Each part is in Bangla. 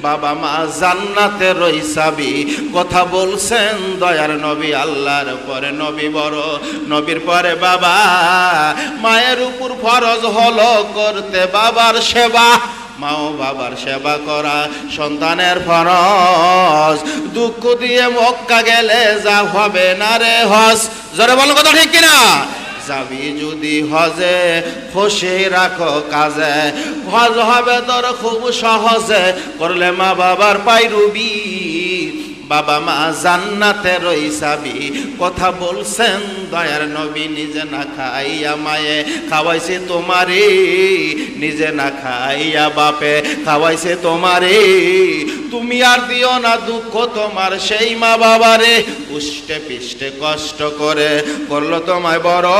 বাবা মা জান্নাতের ওই চাবি কথা বলছেন দয়ার নবী। আল্লাহর পরে নবী বড়, নবীর পরে বাবা। মায়ের উপর ফরজ হলো করতে বাবার সেবা, মা ও বাবার সেবা করা সন্তানের ফরজ। দুঃখ দিয়ে মক্কা গেলে যা হবে না রে হজ। জোরে বলো কথা ঠিক কিনা? যাবি যদি হজে খুশি রাখো কাজে, হজ হবে তোর খুব সহজে করলে মা বাবার পাইরুবি। বাবা মা জান্নাতের ওই চাবি কথা বলছেন দয়ার নবী। নিজে না খাইয়া মায়ে খাওয়াইছে তোমারে, নিজে না খাইয়া বাপে খাওয়াইছে তোমারে। তুমি আর দিও না দুঃখ তোমার সেই মা বাবারে, উষ্টে পিষ্টে কষ্ট করে করলো তোমায় বড়।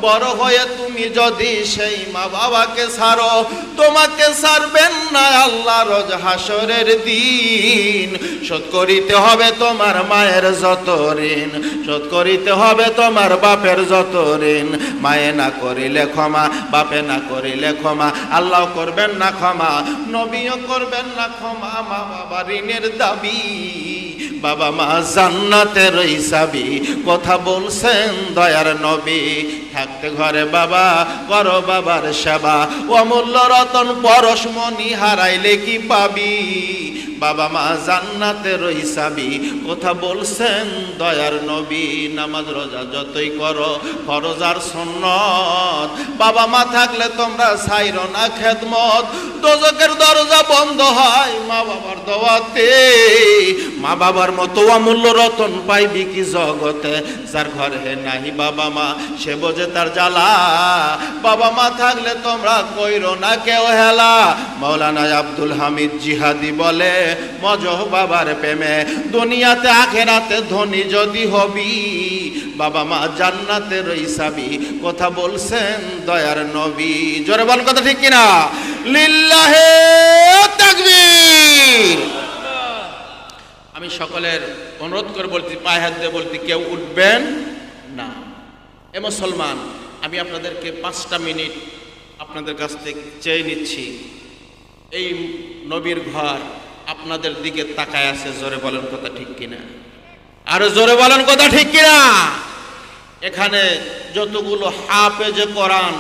বড় হয়ে তুমি যদি সেই মা বাবাকে ছাড়ো, তোমাকে ছাড়বেন না আল্লাহ রোজ হাসরের দিন। শোধ করিতে হবে তোমার মায়ের যত ঋণ, শোধ করিতে হবে তোমার বাপের যত ঋণ। মায়ে না করিলে ক্ষমা, বাপে না করিলে ক্ষমা, আল্লাহ করবেন না ক্ষমা, নবীও করবেন না ক্ষমা। মা বাবা ঋণের দাবি, বাবা মা জান্নাতের ওই চাবি কথা বলছেন দয়ার নবী। থাকতে ঘরে বাবা করো বাবার সেবা, অমূল্য রতন পরশমণি হারাইলে কি পাবি। বাবা মা জান্নাতের ওই চাবি কথা বলছেন দয়ার নবী। নামাজ রোজা যতই করো ফরজ আর সুন্নত, বাবা মা থাকলে তোমরা ছাইরো না খেদমত। দোজখের দরজা বন্ধ হয় মা বাবার দোয়াতে। মা বাবার মতো অমূল্য রতন পাইবি কি জগতে। যার ঘরে নাহি বাবা মা সে বোঝে তার জ্বালা। বাবা মা থাকলে তোমরা কইরো না কেউ হেলা। মাওলানা আব্দুল হামিদ জিহাদি বলে মজহ বাবার প্রেমে দুনিয়াতে আখেরাতে ধনী যদি হবি। বাবা মা জান্নাতের ওই চাবি কথা বলছেন দয়ার নবী। জোরে বল কথা ঠিক কিনা? লিল্লাহে তাকবীর। আমি সকলের অনুরোধ করে বলছি, পায়ে হাত দিয়ে বলতে কেউ উঠবেন না। এ মুসলমান, আমি আপনাদেরকে 5টা মিনিট আপনাদের কাছ থেকে চেয়ে নিচ্ছি। এই নবীর ঘর আপনাদের দিকে তাকায় আছে। জোরে বলেন কথা ঠিক কিনা? আরো জোরে বলেন কথা ঠিক কিনা? এখানে যতগুলো হাফেজ কোরআন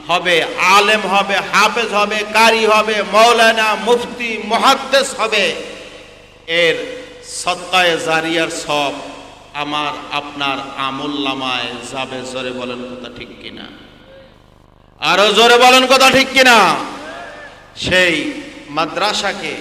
হবে, আলেম হবে, হাফেজ হবে, কারি হবে, মাওলানা, মুফতি, মুহাদ্দিস হবে, এর সদকায়ে জারিয়ার সব আমার আপনার আমুল্লামায় যাবে। জোরে বলেন কথা ঠিক কিনা? আরো জোরে বলেন কথা ঠিক কিনা? সেই মাদ্রাসাকে